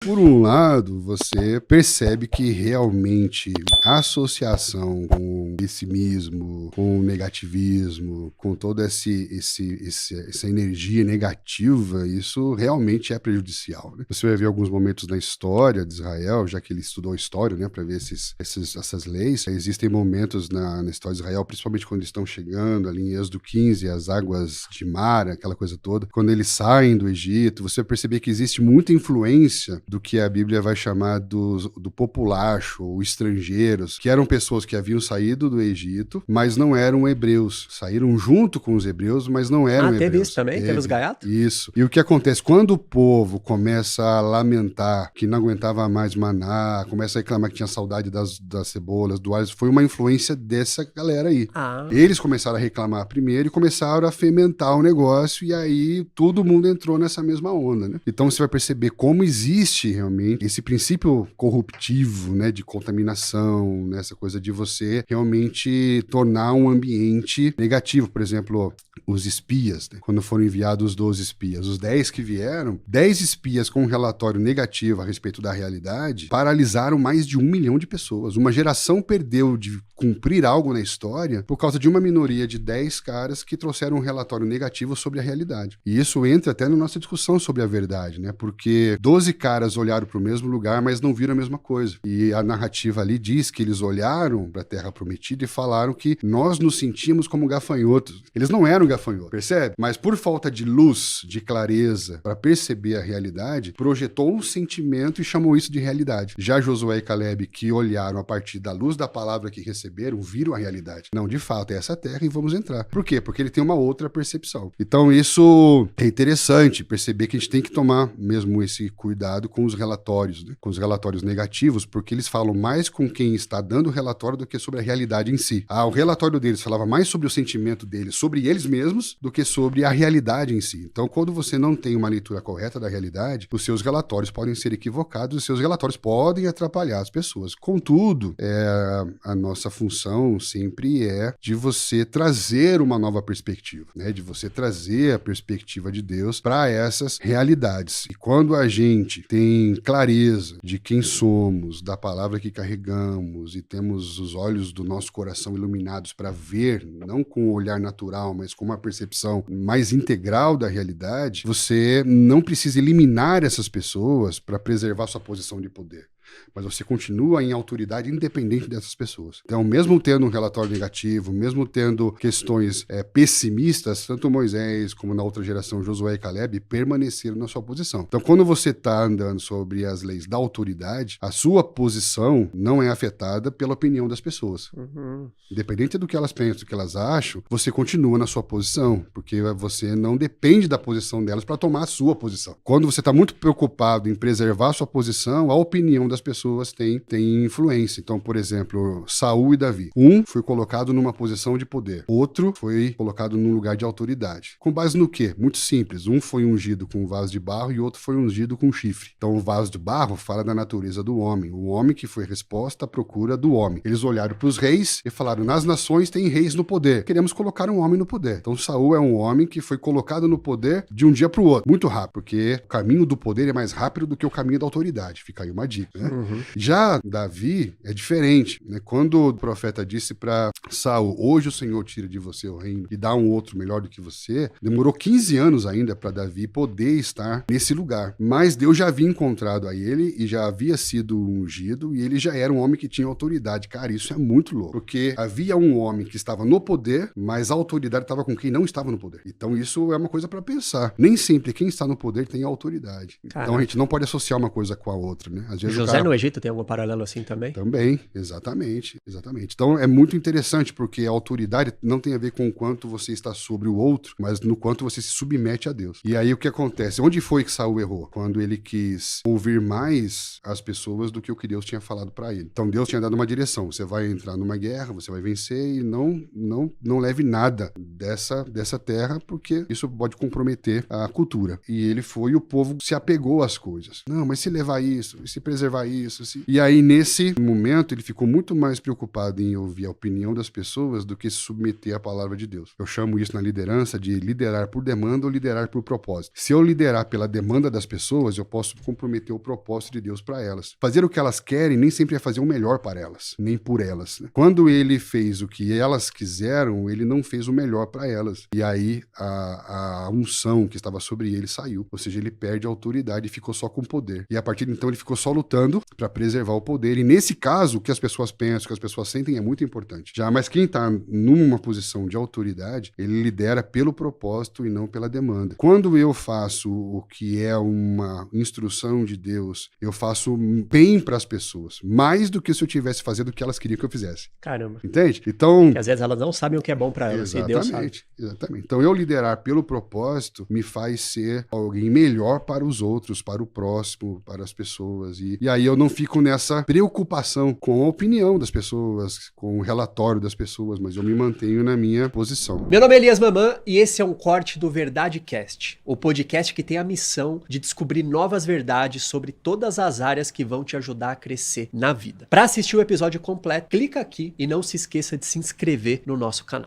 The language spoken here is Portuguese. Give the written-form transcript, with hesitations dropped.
Por um lado, você percebe que realmente a associação com pessimismo, com negativismo, com toda essa energia negativa, isso realmente é prejudicial, né? Você vai ver alguns momentos na história de Israel, já que ele estudou história, né, para ver essas leis. Existem momentos na história de Israel, principalmente quando eles estão chegando ali em Êxodo 15, as águas de Mara, aquela coisa toda. Quando eles saem do Egito, você vai perceber que existe muita influência do que a Bíblia vai chamar do populacho, ou estrangeiros, que eram pessoas que haviam saído do Egito, mas não eram hebreus. Saíram junto com os hebreus, mas não eram hebreus. Teve isso também? Teve os gaiatos? Isso. E o que acontece? Quando o povo começa a lamentar que não aguentava mais maná, começa a reclamar que tinha saudade das cebolas, do alho, foi uma influência dessa galera aí. Eles começaram a reclamar primeiro e começaram a fermentar o negócio, e aí todo mundo entrou nessa mesma onda, né? Então você vai perceber como existe realmente esse princípio corruptivo, né, de contaminação, né, essa coisa de você realmente tornar um ambiente negativo. Por exemplo, os espias, né? Quando foram enviados os 12 espias, os 10 que vieram, 10 espias com um relatório negativo a respeito da realidade, paralisaram mais de 1 milhão de pessoas. Uma geração perdeu de cumprir algo na história por causa de uma minoria de 10 caras que trouxeram um relatório negativo sobre a realidade. E isso entra até na nossa discussão sobre a verdade, né? Porque 12 caras olharam para o mesmo lugar, mas não viram a mesma coisa. E a narrativa ali diz que eles olharam para a Terra Prometida e falaram que nós nos sentíamos como gafanhotos. Eles não eram gafanhotos, percebe? Mas por falta de luz, de clareza, para perceber a realidade, projetou um sentimento e chamou isso de realidade. Já Josué e Caleb, que olharam a partir da luz da palavra que receberam, viram a realidade. Não, de fato, é essa terra e vamos entrar. Por quê? Porque ele tem uma outra percepção. Então isso é interessante, perceber que a gente tem que tomar mesmo esse cuidado com os relatórios, né? Com os relatórios negativos, porque eles falam mais com quem está dando o relatório do que sobre a realidade em si. O relatório deles falava mais sobre o sentimento deles, sobre eles mesmos, do que sobre a realidade em si. Então, quando você não tem uma leitura correta da realidade, os seus relatórios podem ser equivocados, os seus relatórios podem atrapalhar as pessoas. Contudo, a nossa função sempre é de você trazer uma nova perspectiva, né? De você trazer a perspectiva de Deus para essas realidades. E quando a gente tem clareza de quem somos, da palavra que carregamos, e temos os olhos do nosso coração iluminados para ver, não com o olhar natural, mas com uma percepção mais integral da realidade, você não precisa eliminar essas pessoas para preservar sua posição de poder. Mas você continua em autoridade independente dessas pessoas. Então, mesmo tendo um relatório negativo, mesmo tendo questões pessimistas, tanto Moisés como na outra geração, Josué e Caleb, permaneceram na sua posição. Então, quando você está andando sobre as leis da autoridade, a sua posição não é afetada pela opinião das pessoas. Independente do que elas pensam, do que elas acham, você continua na sua posição, porque você não depende da posição delas para tomar a sua posição. Quando você está muito preocupado em preservar a sua posição, a opinião das pessoas tem influência. Então, por exemplo, Saul e Davi. Um foi colocado numa posição de poder. Outro foi colocado num lugar de autoridade. Com base no quê? Muito simples. Um foi ungido com um vaso de barro e outro foi ungido com um chifre. Então, o vaso de barro fala da natureza do homem. O homem que foi resposta à procura do homem. Eles olharam para os reis e falaram, nas nações tem reis no poder. Queremos colocar um homem no poder. Então, Saul é um homem que foi colocado no poder de um dia para o outro. Muito rápido, porque o caminho do poder é mais rápido do que o caminho da autoridade. Fica aí uma dica, né? Já Davi é diferente, né? Quando o profeta disse para Saul, hoje o Senhor tira de você o reino e dá um outro melhor do que você, demorou 15 anos ainda para Davi poder estar nesse lugar. Mas Deus já havia encontrado a ele e já havia sido ungido e ele já era um homem que tinha autoridade. Cara, isso é muito louco, porque havia um homem que estava no poder, mas a autoridade estava com quem não estava no poder. Então isso é uma coisa para pensar. Nem sempre quem está no poder tem autoridade. Caraca. Então a gente não pode associar uma coisa com a outra, né? Às vezes José no Egito tem algum paralelo assim também? Também, exatamente. Então é muito interessante, porque a autoridade não tem a ver com o quanto você está sobre o outro, mas no quanto você se submete a Deus. E aí o que acontece? Onde foi que Saul errou? Quando ele quis ouvir mais as pessoas do que o que Deus tinha falado para ele. Então Deus tinha dado uma direção. Você vai entrar numa guerra, você vai vencer e não leve nada dessa terra, porque isso pode comprometer a cultura. E ele foi e o povo se apegou às coisas. Não, mas se levar isso, e se preservar levar isso. Assim. E aí, nesse momento, ele ficou muito mais preocupado em ouvir a opinião das pessoas do que se submeter à palavra de Deus. Eu chamo isso na liderança de liderar por demanda ou liderar por propósito. Se eu liderar pela demanda das pessoas, eu posso comprometer o propósito de Deus para elas. Fazer o que elas querem nem sempre é fazer o melhor para elas, nem por elas. Né? Quando ele fez o que elas quiseram, ele não fez o melhor para elas. E aí, a unção que estava sobre ele saiu. Ou seja, ele perde a autoridade e ficou só com poder. E a partir de então, ele ficou só lutando para preservar o poder. E nesse caso, o que as pessoas pensam, o que as pessoas sentem é muito importante. Mas quem está numa posição de autoridade, ele lidera pelo propósito e não pela demanda. Quando eu faço o que é uma instrução de Deus, eu faço bem para as pessoas, mais do que se eu tivesse fazendo o que elas queriam que eu fizesse. Caramba. Entende? Então... Porque às vezes elas não sabem o que é bom para elas, e Deus sabe. Exatamente. Então, eu liderar pelo propósito me faz ser alguém melhor para os outros, para o próximo, para as pessoas. E aí eu não fico nessa preocupação com a opinião das pessoas, com o relatório das pessoas, mas eu me mantenho na minha posição. Meu nome é Elias Mamã e esse é um corte do Verdade Cast, o podcast que tem a missão de descobrir novas verdades sobre todas as áreas que vão te ajudar a crescer na vida. Para assistir o episódio completo, clica aqui e não se esqueça de se inscrever no nosso canal.